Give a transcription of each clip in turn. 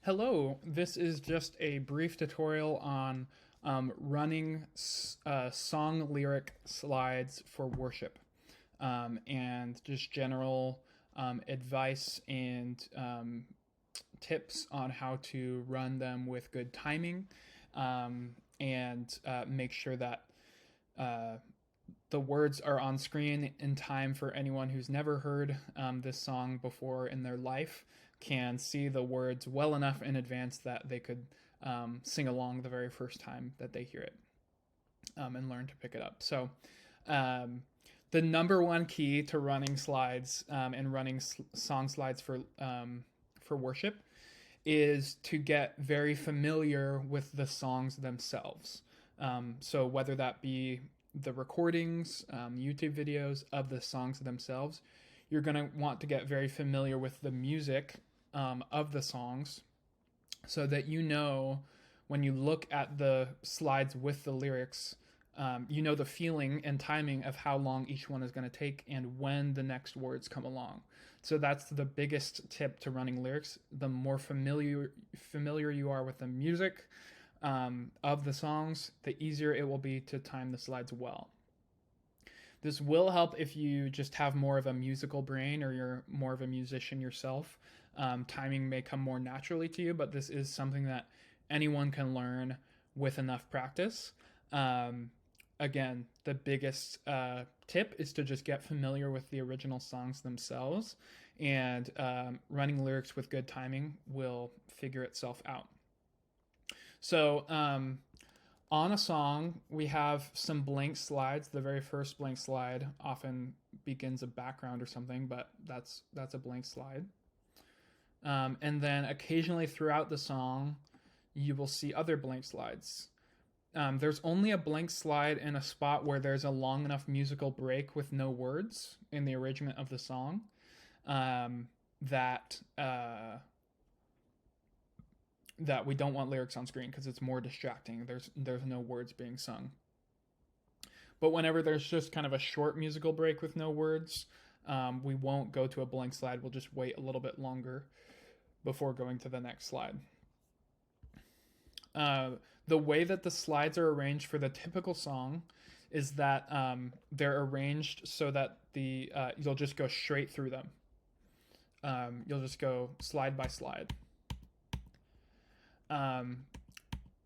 Hello, this is just a brief tutorial on running song lyric slides for worship and just general advice and tips on how to run them with good timing and make sure that the words are on screen in time for anyone who's never heard this song before in their life can see the words well enough in advance that they could sing along the very first time that they hear it and learn to pick it up. So the number one key to running slides and running song slides for worship is to get very familiar with the songs themselves. So whether that be the recordings, YouTube videos of the songs themselves, you're going to want to get very familiar with the music of the songs so that you know when you look at the slides with the lyrics, you know the feeling and timing of how long each one is going to take and when the next words come along. So that's the biggest tip to running lyrics. The more familiar you are with the music of the songs, the easier it will be to time the slides well. This will help if you just have more of a musical brain or you're more of a musician yourself. Timing may come more naturally to you, but this is something that anyone can learn with enough practice. Again, the biggest tip is to just get familiar with the original songs themselves, and running lyrics with good timing will figure itself out. So on a song, we have some blank slides. The very first blank slide often begins a background or something, but that's a blank slide. And then occasionally throughout the song, you will see other blank slides. There's only a blank slide in a spot where there's a long enough musical break with no words in the arrangement of the song that we don't want lyrics on screen because it's more distracting. There's no words being sung. But whenever there's just kind of a short musical break with no words, we won't go to a blank slide. We'll just wait a little bit longer before going to the next slide. The way that the slides are arranged for the typical song is that they're arranged so that you'll just go straight through them. You'll just go slide by slide. And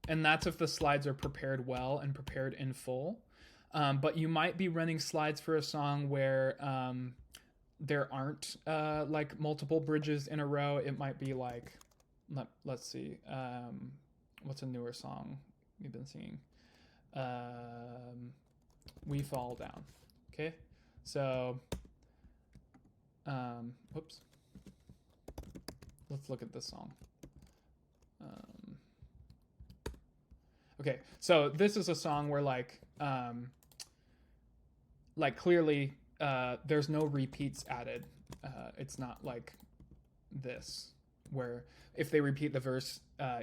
that's if the slides are prepared well and prepared in full. But you might be running slides for a song where there aren't like multiple bridges in a row. It might be like, let's see, what's a newer song we've been singing? We Fall Down. Okay, so whoops. Let's look at this song. Okay, so this is a song where like clearly there's no repeats added. It's not like this, where if they repeat the verse,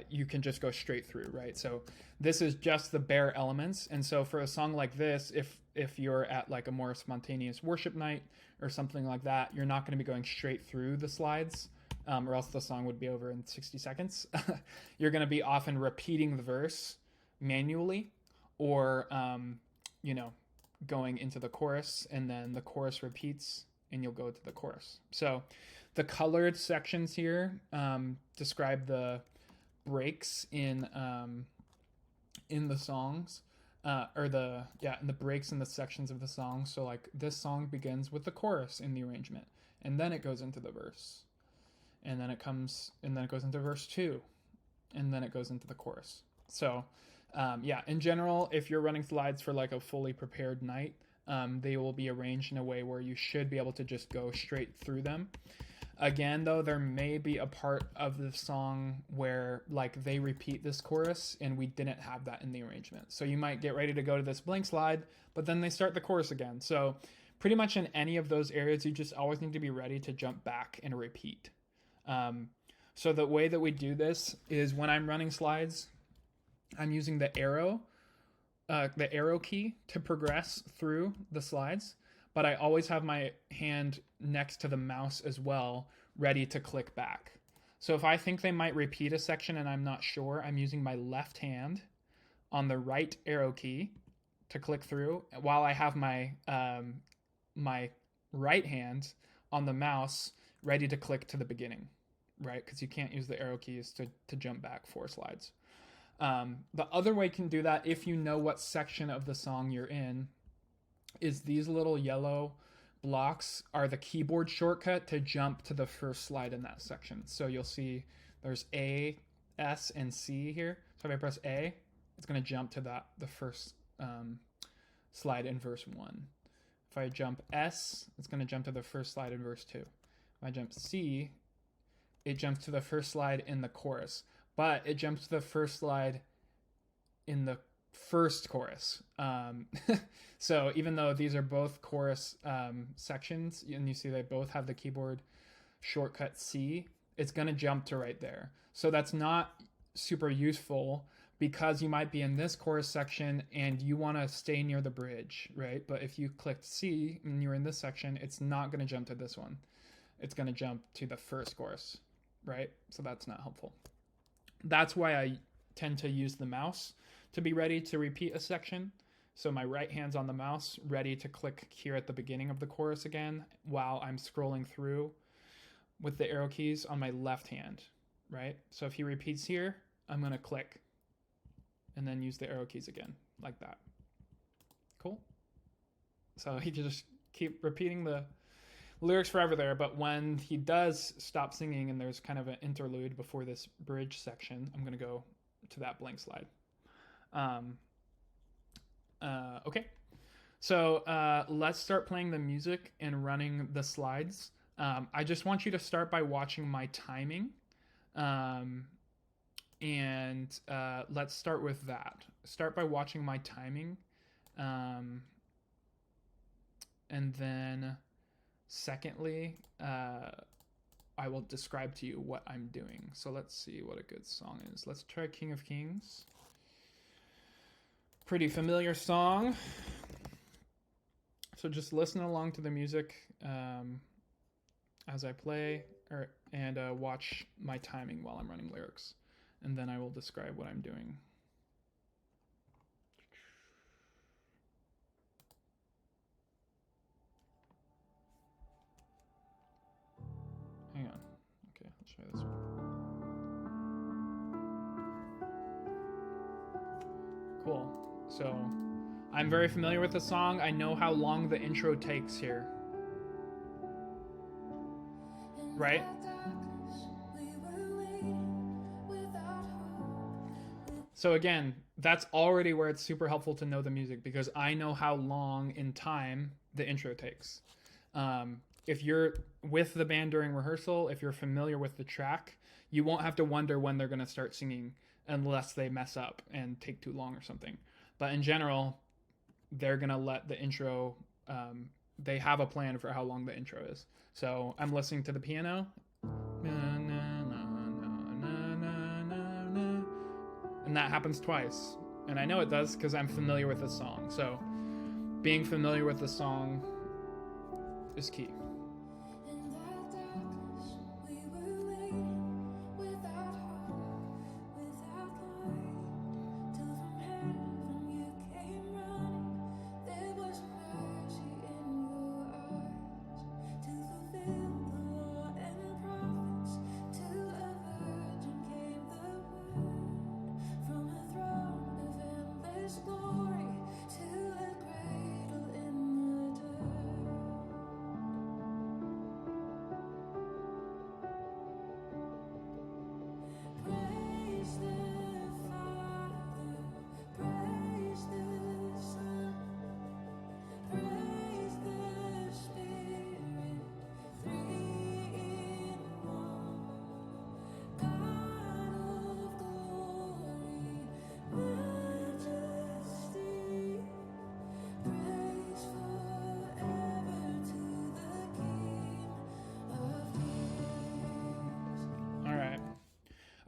you can just go straight through, right? So this is just the bare elements. And so for a song like this, if you're at like a more spontaneous worship night or something like that, you're not going to be going straight through the slides. Or else the song would be over in 60 seconds. You're going to be often repeating the verse manually or, going into the chorus, and then the chorus repeats and you'll go to the chorus. So the colored sections here describe the breaks in the songs, in the breaks in the sections of the song. So like this song begins with the chorus in the arrangement, and then it goes into the verse. And then it goes into verse 2, and then it goes into the chorus. So, in general, if you're running slides for like a fully prepared night, they will be arranged in a way where you should be able to just go straight through them. Again, though, there may be a part of the song where like they repeat this chorus and we didn't have that in the arrangement. So you might get ready to go to this blank slide, but then they start the chorus again. So pretty much in any of those areas, you just always need to be ready to jump back and repeat. So the way that we do this is when I'm running slides, I'm using the arrow key to progress through the slides, but I always have my hand next to the mouse as well, ready to click back. So if I think they might repeat a section and I'm not sure, I'm using my left hand on the right arrow key to click through, while I have my my right hand on the mouse ready to click to the beginning, right? Because you can't use the arrow keys to jump back 4 slides. The other way you can do that, if you know what section of the song you're in, is these little yellow blocks are the keyboard shortcut to jump to the first slide in that section. So you'll see there's A, S, and C here. So if I press A, it's going to jump to the first slide in verse 1. If I jump S, it's going to jump to the first slide in verse 2. If I jump C, it jumps to the first slide in the chorus, but it jumps to the first slide in the first chorus. So even though these are both chorus sections, and you see they both have the keyboard shortcut C, it's going to jump to right there. So that's not super useful because you might be in this chorus section and you want to stay near the bridge, right? But if you clicked C and you're in this section, it's not going to jump to this one. It's going to jump to the first chorus, right? So that's not helpful. That's why I tend to use the mouse to be ready to repeat a section. So my right hand's on the mouse, ready to click here at the beginning of the chorus again, while I'm scrolling through with the arrow keys on my left hand, right? So if he repeats here, I'm going to click and then use the arrow keys again, like that. Cool? So he can just keep repeating the lyrics forever there, but when he does stop singing and there's kind of an interlude before this bridge section, I'm going to go to that blank slide. Okay, so let's start playing the music and running the slides. I just want you to start by watching my timing. And let's start with that. Start by watching my timing. And then secondly, I will describe to you what I'm doing. So let's see what a good song is. Let's try King of Kings. Pretty familiar song. So just listen along to the music as I play, and watch my timing while I'm running lyrics. And then I will describe what I'm doing. Hang on. Okay, let's try this one. Cool. So I'm very familiar with the song. I know how long the intro takes here. Right? So again, that's already where it's super helpful to know the music, because I know how long in time the intro takes. If you're with the band during rehearsal, if you're familiar with the track, you won't have to wonder when they're going to start singing unless they mess up and take too long or something. But in general, they're going to let the intro, they have a plan for how long the intro is. So I'm listening to the piano. And that happens twice. And I know it does because I'm familiar with the song. So being familiar with the song is key.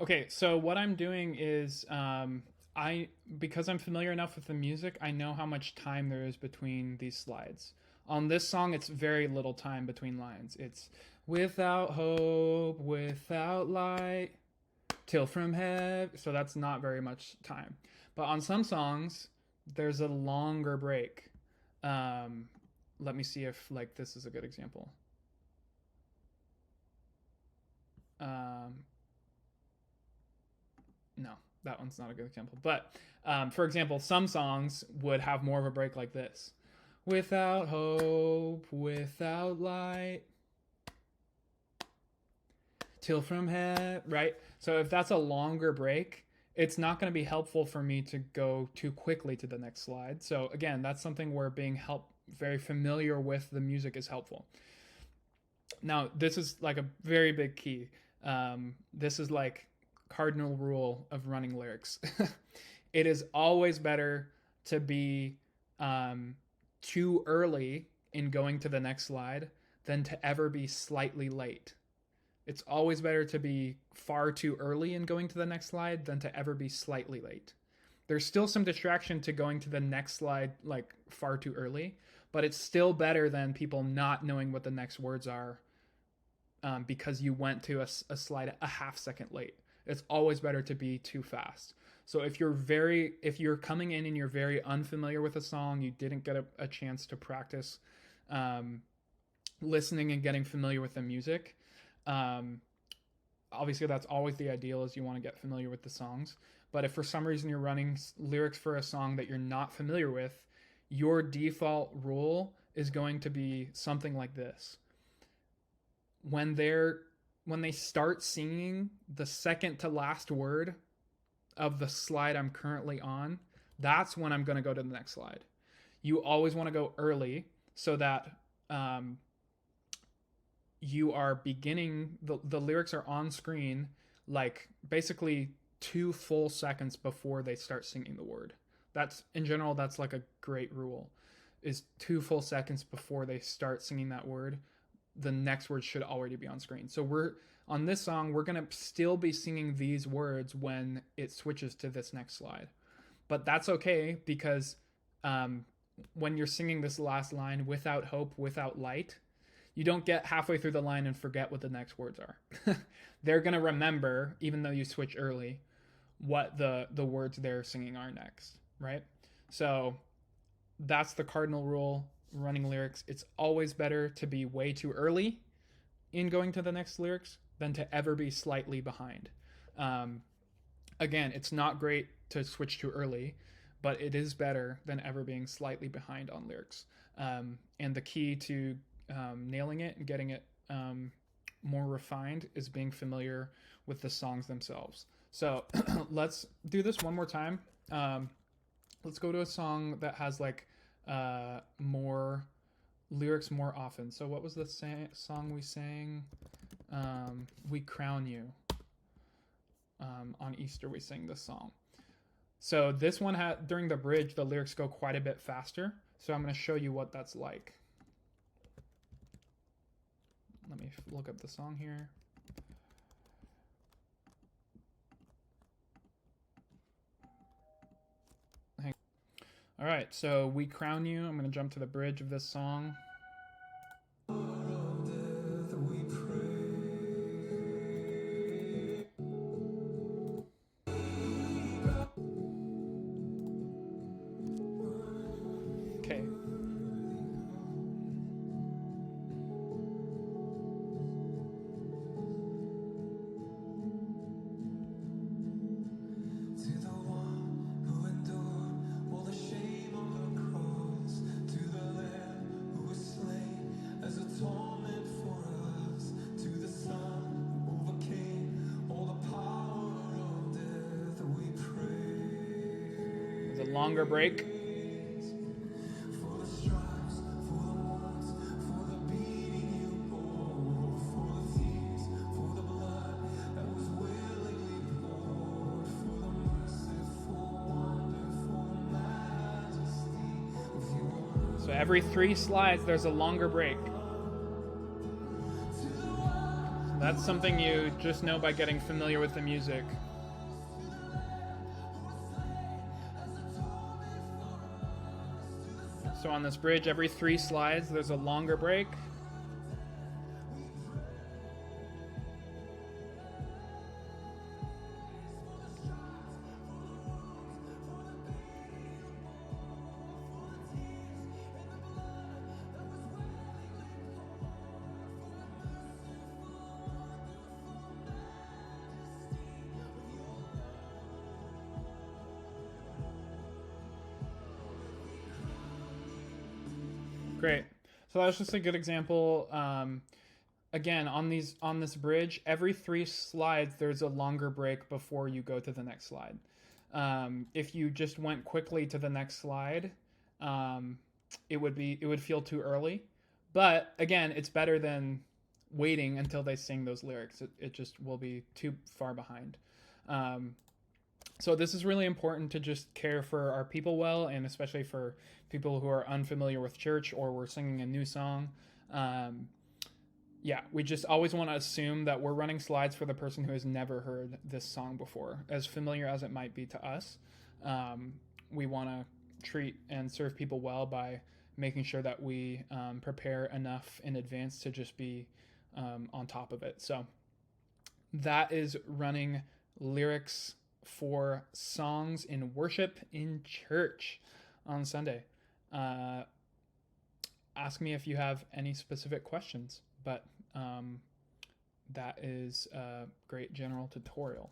Okay, so what I'm doing is because I'm familiar enough with the music, I know how much time there is between these slides. On this song, it's very little time between lines. It's without hope, without light, till from heaven. So that's not very much time. But on some songs, there's a longer break. Let me see if like this is a good example. No, that one's not a good example. But for example, some songs would have more of a break like this. Without hope, without light, till from heaven, right? So if that's a longer break, it's not going to be helpful for me to go too quickly to the next slide. So again, that's something where being very familiar with the music is helpful. Now, this is like a very big key. This is like cardinal rule of running lyrics. It is always better to be too early in going to the next slide than to ever be slightly late. It's always better to be far too early in going to the next slide than to ever be slightly late. There's still some distraction to going to the next slide like far too early, but it's still better than people not knowing what the next words are because you went to a slide a half second late. It's always better to be too fast. So if you're coming in and you're very unfamiliar with a song, you didn't get a chance to practice listening and getting familiar with the music. Obviously that's always the ideal, is you want to get familiar with the songs. But if for some reason you're running lyrics for a song that you're not familiar with, your default rule is going to be something like this. When they start singing the second to last word of the slide I'm currently on, that's when I'm going to go to the next slide. You always want to go early so that you are beginning, the lyrics are on screen like basically 2 full seconds before they start singing the word. That's, in general, that's like a great rule, is 2 full seconds before they start singing that word, the next word should already be on screen. So on this song, we're going to still be singing these words when it switches to this next slide. But that's okay, because when you're singing this last line, without hope, without light, you don't get halfway through the line and forget what the next words are. They're going to remember, even though you switch early, what the words they're singing are next, right? So that's the cardinal rule running lyrics. It's always better to be way too early in going to the next lyrics than to ever be slightly behind. Again, it's not great to switch too early, but it is better than ever being slightly behind on lyrics. And the key to nailing it and getting it more refined is being familiar with the songs themselves. So let's do this one more time. Let's go to a song that has like more lyrics more often. So what was the song we sang? We Crown You. On Easter we sang this song. So this one during the bridge, the lyrics go quite a bit faster. So I'm going to show you what that's like. Let me look up the song here. All right, so We Crown You. I'm going to jump to the bridge of this song. Okay. Longer break. So every 3 slides there's a longer break. That's something you just know by getting familiar with the music. So on this bridge, every 3 slides, there's a longer break. So that's just a good example. Again, on this bridge, every 3 slides, there's a longer break before you go to the next slide. If you just went quickly to the next slide, it would feel too early. But again, it's better than waiting until they sing those lyrics. It just will be too far behind. So this is really important to just care for our people well, and especially for people who are unfamiliar with church or we're singing a new song. Yeah, we just always want to assume that we're running slides for the person who has never heard this song before, as familiar as it might be to us. We want to treat and serve people well by making sure that we prepare enough in advance to just be on top of it. So that is running lyrics for songs in worship in church on Sunday. Ask me if you have any specific questions, but that is a great general tutorial.